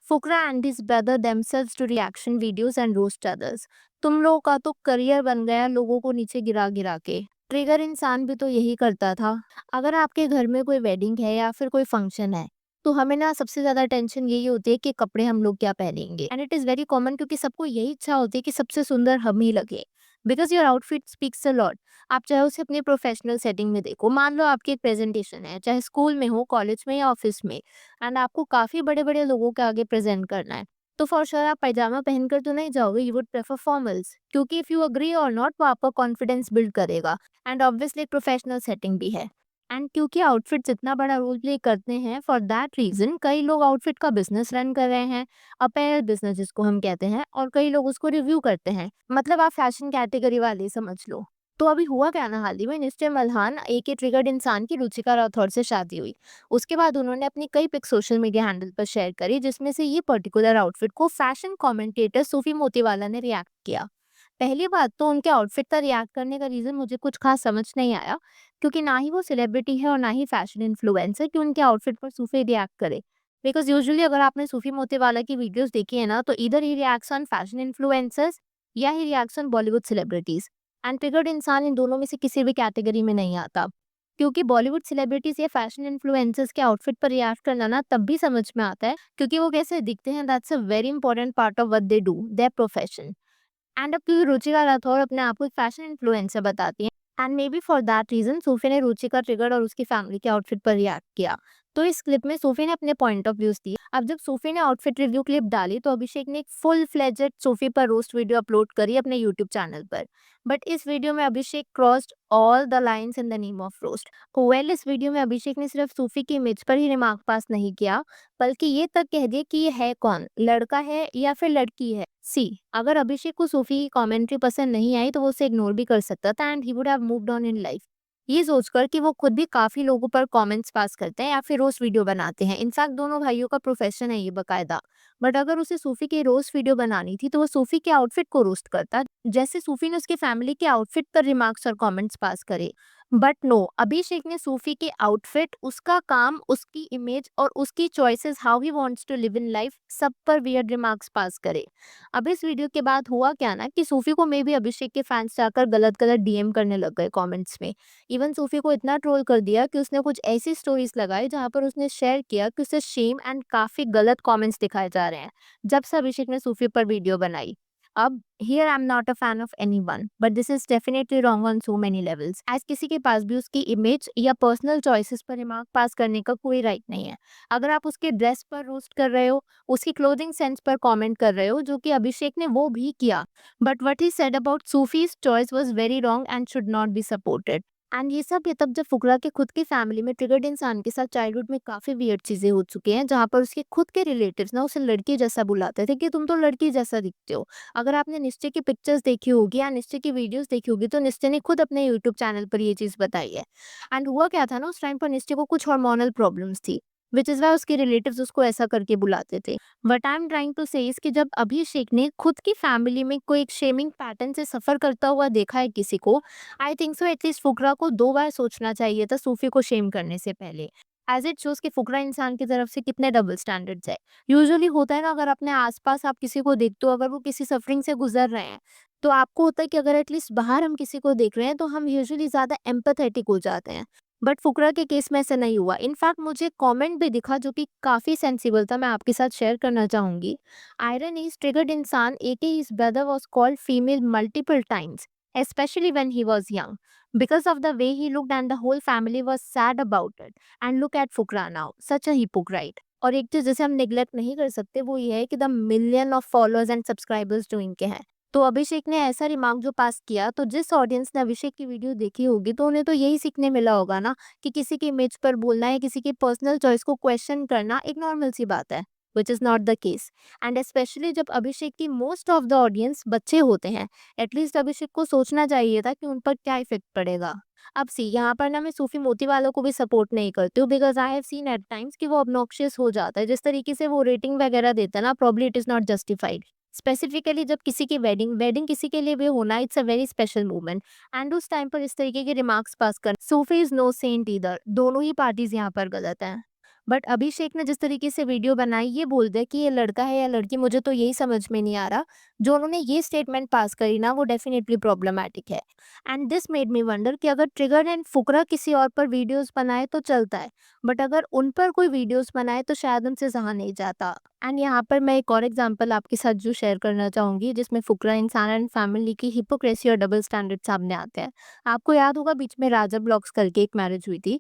Fukrey and his brother themselves to reaction videos and roast others। तुम लोगों का तो करियर बन गया लोगों को नीचे गिरा गिरा के। ट्रिगर इंसान भी तो यही करता था। अगर आपके घर में कोई वेडिंग है या फिर कोई फंक्शन है तो हमें ना सबसे ज्यादा टेंशन यही होती है कि कपड़े हम लोग क्या पहनेंगे, and it is very common क्योंकि सबको यही इच्छा होती है कि सबसे सुंदर हम ही लगे। Because your outfit speaks a lot. आप चाहे उसे अपनी प्रोफेशनल सेटिंग में देखो, मान लो आपकी एक प्रेजेंटेशन है, चाहे स्कूल में हो, कॉलेज में या ऑफिस में, एंड आपको काफी बड़े बड़े लोगों के आगे प्रेजेंट करना है, तो फॉर श्योर आप पैजामा पहनकर तो नहीं जाओगे, यू वुड प्रेफर फॉर्मल्स, क्योंकि इफ यू अग्री और नॉट वो आपका कॉन्फिडेंस बिल्ड करेगा। एंड ऑब्वियसली एक प्रोफेशनल सेटिंग भी है। एंड क्योंकि आउटफिट्स इतना बड़ा रोल प्ले करते हैं, फॉर दैट रीजन कई लोग आउटफिट का बिजनेस रन कर रहे हैं, अपैरल बिजनेस जिसको हम कहते हैं, और कई लोग उसको रिव्यू करते हैं। मतलब आप फैशन कैटेगरी वाले समझ लो। तो अभी हुआ क्या ना, हाल ही में निश्चय मल्हान एक ट्रिगर्ड इंसान की रुचिका राठौर से शादी हुई। उसके बाद उन्होंने अपनी कई पिक सोशल मीडिया हैंडल पर शेयर करी, जिसमें से ये पर्टिकुलर आउटफिट को फैशन कमेंटेटर सूफी मोतीवाला ने रिएक्ट किया। पहली बात तो उनके आउटफिट का रिएक्ट करने का रीजन मुझे कुछ खास समझ नहीं आया, क्योंकि ना ही वो सेलिब्रिटी है और ना ही फैशन इन्फ्लुएंसर कि उनके आउटफिट पर सूफी रिएक्ट करे। बिकॉज यूजुअली अगर आपने सूफी मोतीवाला की वीडियोस देखी है ना, तो इधर ही रिएक्ट्स ऑन फैशन इन्फ्लुएंसर्स या ही reacts on Bollywood celebrities. And triggered Insaan इन दोनों में से किसी भी कैटेगरी में नहीं आता, क्योंकि बॉलीवुड सेलिब्रिटीज या फैशन इन्फ्लुएंसर्स के आउटफिट पर रिएक्ट करना ना तब भी समझ में आता है क्योंकि वो कैसे दिखते हैं, that's a very important part of what they do, their profession. And अब क्योंकि रुचिका राठौर अपने आप को एक फैशन इन्फ्लुएंसर बताती हैं, and may be for that reason Sufi ने रुचिका ट्रिगर्ड और उसकी फैमिली के आउटफिट पर रिएक्ट किया। तो इस क्लिप में सूफी ने अपने पॉइंट ऑफ व्यूज दिए। अब जब सूफी ने आउटफिट रिव्यू क्लिप डाली तो अभिषेक ने एक फुल फ्लेजेड सूफी पर रोस्ट वीडियो अपलोड करी अपने यूट्यूब चैनल पर। बट इस वीडियो में Abhishek crossed all the lines in the name of roast. Well, इस वीडियो में अभिषेक ने सिर्फ सूफी की इमेज पर ही रिमार्क पास नहीं किया, बल्कि ये तक कह दिया कि ये है कौन, लड़का है या फिर लड़की है। सी, अगर अभिषेक को सूफी की कमेंट्री पसंद नहीं आई तो वो उसे इग्नोर भी कर सकता था, and he would have moved on in life. ये सोचकर कि वो खुद भी काफी लोगों पर कमेंट्स पास करते हैं या फिर रोस्ट वीडियो बनाते हैं, इनफैक्ट दोनों भाइयों का प्रोफेशन है ये बकायदा। बट अगर उसे सूफी की रोस्ट वीडियो बनानी थी तो वो सूफी के आउटफिट को रोस्ट करता, जैसे सूफी ने उसकी फैमिली के आउटफिट पर रिमार्क्स और कमेंट्स पास करे। बट नो, अभिषेक ने सूफी के आउटफिट, उसका काम, उसकी इमेज और उसकी choices, how he wants to live in life, सब पर वियर्ड रिमार्क्स पास करे। अब इस वीडियो के बाद हुआ क्या ना कि सूफी को मे भी अभिषेक के फैंस जाकर गलत गलत डीएम करने लग गए कमेंट्स में। इवन सूफी को इतना ट्रोल कर दिया कि उसने कुछ ऐसी स्टोरीज लगाई जहां पर उसने शेयर किया कि उसे शेम एंड काफी गलत कमेंट्स दिखाए जा रहे हैं जब से अभिषेक ने सूफी पर वीडियो बनाई। अब here I am not a fan of anyone, but this is definitely wrong on so many levels, as किसी के पास भी उसकी इमेज या पर्सनल चॉइसेस पर रिमार्क पास करने का कोई राइट नहीं है। अगर आप उसके ड्रेस पर रोस्ट कर रहे हो, उसकी क्लोथिंग सेंस पर कमेंट कर रहे हो, जो कि अभिषेक ने वो भी किया, but what he said about Sufis choice was very wrong and should not be supported. And ये सब ये तब जब फुकरा के खुद की फैमिली में ट्रिगर्ड इंसान के साथ चाइल्डहुड में काफी वियर्ड चीजें हो चुकी हैं, जहां पर उसके खुद के रिलेटिव्स ना उसे लड़की जैसा बुलाते थे कि तुम तो लड़की जैसा दिखते हो। अगर आपने निश्चय की पिक्चर्स देखी होगी या निश्चय की वीडियोस देखी होगी तो निश्चय ने खुद अपने यूट्यूब चैनल पर ये चीज बताई है। एंड हुआ क्या था ना, उस टाइम पर निश्चय को कुछ हार्मोनल प्रॉब्लम्स थी, विच इज वाई उसके रिलेटिव्स उसको ऐसा करके बुलाते थे। What I am trying to say is कि जब अभिषेक ने खुद की फैमिली में कोई एक शेमिंग पैटर्न से सफर करता हुआ देखा है किसी को, आई थिंक सो एटलीस्ट फुकरा को 2 बार सोचना चाहिए था सूफी को शेम करने से पहले। एज इट शोज कि फुकरा इंसान की तरफ से कितने डबल स्टैंडर्ड्स है। यूजुअली होता है ना, अगर अपने आसपास आप किसी को देखते हो, अगर वो किसी सफरिंग से गुजर रहे हैं, तो आपको होता है कि अगर एटलीस्ट बाहर हम किसी को देख रहे हैं तो हम यूजुअली ज्यादा एम्पैथेटिक हो जाते हैं। बट फुकरा के केस में ऐसा नहीं हुआ। इनफैक्ट मुझे कमेंट भी दिखा जो कि काफी सेंसिबल था, मैं आपके साथ शेयर करना चाहूंगी। Iron is triggered Insaan aka his brother was called female multiple times, especially when he was young, because of the way he looked, and the whole family was sad about it. And look at Fukra now, such a hypocrite। और एक चीज जैसे हम neglect नहीं कर सकते वो ये है कि the million of followers and subscribers जो इनके हैं, तो अभिषेक ने ऐसा रिमार्क जो पास किया, तो जिस ऑडियंस ने अभिषेक की वीडियो देखी होगी तो उन्हें तो यही सीखने मिला होगा ना कि किसी की इमेज पर बोलना या किसी की पर्सनल चॉइस को क्वेश्चन करना एक नॉर्मल सी बात है, which is not the case. And specially जब अभिषेक की मोस्ट ऑफ द ऑडियंस बच्चे होते हैं, एटलीस्ट अभिषेक को सोचना चाहिए था कि उन पर क्या इफेक्ट पड़ेगा। अब सी, यहाँ पर ना मैं सूफी मोती वालों को भी सपोर्ट नहीं करती हूँ, because I have seen at times कि वो ऑब्नॉक्शियस हो जाता है। जिस तरीके से वो रेटिंग वगैरह देता है ना, probably it is not justified. Specifically जब किसी की वेडिंग वेडिंग किसी के लिए भी होना, it's a very special moment, and उस टाइम पर इस तरीके के रिमार्क्स पास कर, सूफी इज नो सेंट इधर, दोनों ही पार्टीज यहाँ पर गलत हैं। बट अभिषेक ने जिस तरीके से वीडियो बनाई ये बोल दे कि ये लड़का है या लड़की, मुझे तो यही समझ में नहीं आ रहा। जो उन्होंने ये स्टेटमेंट पास करी ना वो डेफिनेटली प्रॉब्लमैटिक है। And this made me wonder कि अगर ट्रिगर एंड फुकरा किसी और पर वीडियोस बनाए तो चलता है, बट अगर उन पर कोई वीडियोस बनाए तो शायद उनसे सहा नहीं जाता। एंड यहाँ पर मैं एक और एग्जांपल आपके साथ जो शेयर करना चाहूंगी जिसमें फुकरा इंसान एंड फैमिली की हिपोक्रेसी और डबल स्टैंडर्ड सामने आते हैं। आपको याद होगा बीच में राजा ब्लॉग्स करके एक मैरिज हुई थी,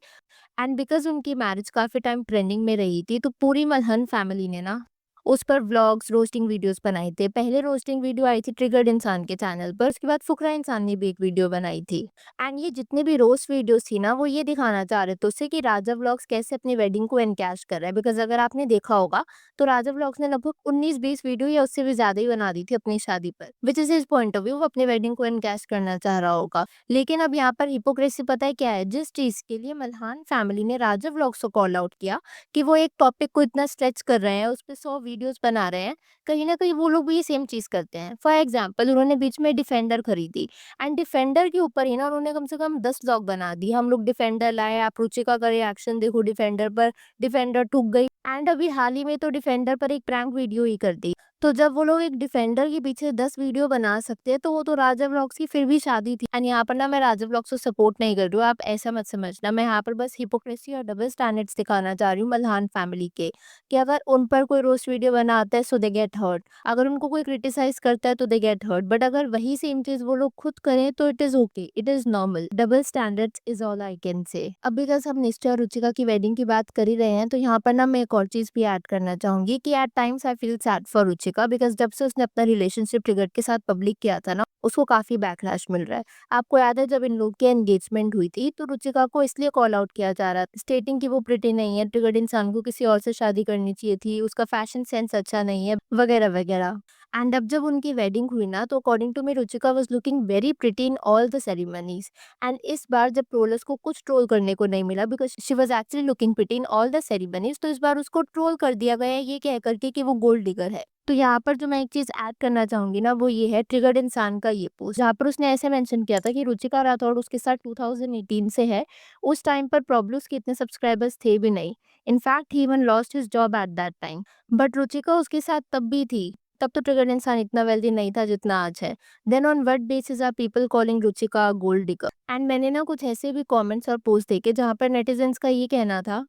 एंड बिकॉज़ उनकी मैरिज काफ़ी टाइम ट्रेंडिंग में रही थी, तो पूरी मल्हन फैमिली ने ना उस पर व्लॉग्स, रोस्टिंग वीडियोज़ बनाए थे। पहले रोस्टिंग वीडियो आई थी ट्रिगर्ड इंसान के चैनल पर, उसके बाद फुकरा इंसान ने भी एक वीडियो बनाई थी। एंड ये जितने भी रोस्ट वीडियोज़ थी ना, वो ये दिखाना चाह रहे थे उससे कि राजा व्लॉग्स कैसे अपनी वेडिंग को एनकैश कर रहा है। बिकॉज़ अगर आपने देखा होगा, तो राजा व्लॉग्स ने लगभग 19-20 वीडियो या उससे भी ज़्यादा ही बना दी थी अपनी शादी पर, which is his point of view, वो अपनी वेडिंग को एनकैश करना चाह रहा होगा। लेकिन अब यहाँ पर हिपोक्रेसी पता है क्या है? जिस चीज़ के लिए मल्हान फैमिली ने राजा व्लॉग्स को कॉल आउट किया कि वो एक टॉपिक को इतना स्ट्रेच कर रहे हैं, उस पे 100 वीडियोज़ बना रहे हैं, कहीं न कहीं वो लोग भी ये सेम चीज़ करते हैं। फॉर एग्ज़ाम्पल उन्होंने बीच में डिफेंडर खरीदी, एंड डिफेंडर के ऊपर ही ना उन्होंने कम से कम 10 व्लॉग बना दिए। हम लोग डिफेंडर लाए, आप रुचिका का रिएक्शन देखो डिफेंडर पर, डिफेंडर ठुक गई। एंड अभी हाल ही में तो डिफेंडर पर एक प्रैंक वीडियो ही कर दी। तो जब वो लोग एक डिफेंडर के पीछे 10 वीडियो बना सकते हैं, तो वो तो राजा व्लॉग्स की फिर भी शादी थी। एंड यहाँ पर ना मैं राजा व्लॉग्स को सपोर्ट नहीं कर रही हूँ, आप ऐसा मत समझना। मैं यहाँ पर बस हिपोक्रेसी और डबल स्टैंडर्ड्स दिखाना चाह रही हूँ मल्हान फैमिली के, कि अगर उन पर कोई रोस्ट वीडियो बनाता है सो दे गेट हर्ट, अगर उनको कोई क्रिटिसाइज करता है तो दे गेट हर्ट, बट अगर वही सेम चीज वो लोग खुद करें तो it is okay, it is normal. Double standards is all I can say. अब बिकॉज हम निश्चय और रुचिका की वेडिंग की बात कर ही रहे हैं, तो यहाँ पर ना मैं एक और चीज भी ऐड करना चाहूंगी कि at times I feel sad for Ruchika, because जब से उसने अपना रिलेशनशिप ट्रिगर्ड के साथ पब्लिक किया था ना, उसको काफी बैकलैश मिल रहा है। आपको याद है जब इन लोग की एंगेजमेंट हुई थी तो रुचिका को इसलिए कॉल आउट किया जा रहा था, स्टेटिंग कि वो प्रिटी नहीं है, ट्रिगर्ड इंसान को किसी और से शादी करनी चाहिए थी, उसका फैशन सेंस अच्छा नहीं है, वगैरह वगैरह। एंड अब जब उनकी वेडिंग हुई ना, तो according to me Ruchika was looking very pretty in all the ceremonies. And इस बार जब ट्रोलर्स को कुछ ट्रोल करने को नहीं मिला because she was actually looking pretty in all the ceremonies, तो इस बार उसको ट्रोल कर दिया गया है ये कह करके कि वो गोल्ड डिगर है। तो यहाँ पर जो मैं एक चीज ऐड करना चाहूंगी ना, वो ये है ट्रिगर्ड इंसान का ये पोस्ट, जहाँ पर उसने ऐसे मेंशन किया था कि रुचिका राठौड़ उसके साथ 2018 से है। उस टाइम पर प्रॉब्लम्स के इतने सब्सक्राइबर्स थे भी नहीं। In fact he even lost his job at that time. But Ruchika उसके साथ तब भी थी। तब तो ट्रिगर्ड इंसान इतना वेल्दी नहीं था जितना आज है। Then on what basis are people calling Ruchika gold digger? And मैंने ना कुछ ऐसे भी कमेंट्स और पोस्ट देखे जहाँ पर नेटिजन्स का ये कहना था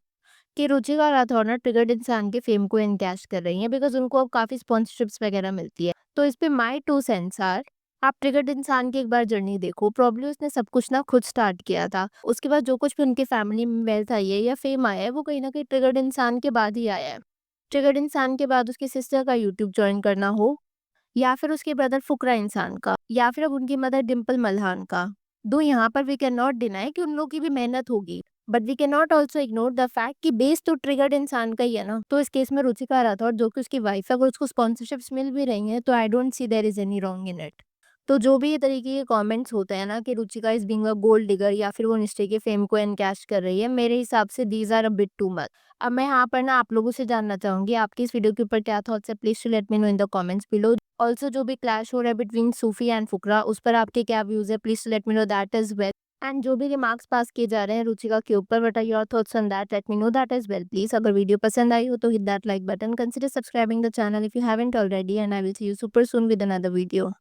कि रुचिका राठौर ना ट्रिगर्ड इंसान के फेम को एनकैश कर रही हैं बिकॉज उनको अब काफी स्पॉन्सरशिप्स वगैरह मिलती है। तो इस पे माय टू सेंस आर, आप ट्रिगर्ड इंसान की एक बार जर्नी देखो। प्रॉब्लम उसने सब कुछ ना खुद स्टार्ट किया था, उसके बाद जो कुछ भी उनके फैमिली में वेल्थ आई है या फेम आया है वो कहीं ना कहीं ट्रिगर्ड इंसान के बाद ही आया है। ट्रिगर्ड इंसान के बाद उसकी सिस्टर का यूट्यूब ज्वाइन करना हो, या फिर उसके ब्रदर फुकरा इंसान का, या फिर अब उनकी मदर डिम्पल मल्हान का। दो यहाँ पर वी कैन नॉट डिनाई कि उन लोगों की भी मेहनत होगी, but we can not also ignore the fact कि बेस तो ट्रिगर्ड इंसान का ही है ना। तो इस केस में रुचिका राठौर जो कि उसकी वाइफ है, अगर उसको स्पॉन्सरशिप्स मिल भी रही हैं तो I don't see there is any wrong in it. तो जो भी ये तरीके के कमेंट्स होते हैं ना कि Ruchika is being a gold digger या फिर वो निश्चय के फेम को एनकैश कर रही है, मेरे हिसाब से these are a bit too much. अब मैं यहाँ पर ना आप लोगों से जानना चाहूंगी आपकी इस वीडियो के ऊपर क्या थॉट्स है, please to let me know in the comments below. Also जो भी क्लैश हो रहा है बिटवीन सूफी एंड फुकरा, उस पर आपके क्या व्यूज है, please to let me know that is well. And जो भी रिमार्क्स पास किए जा रहे हैं रुचिका के ऊपर, what are your thoughts on that, let me know that as well please. अगर वीडियो पसंद आई हो तो hit that like button, consider subscribing the channel if you haven't already, and I will see you super soon with another video.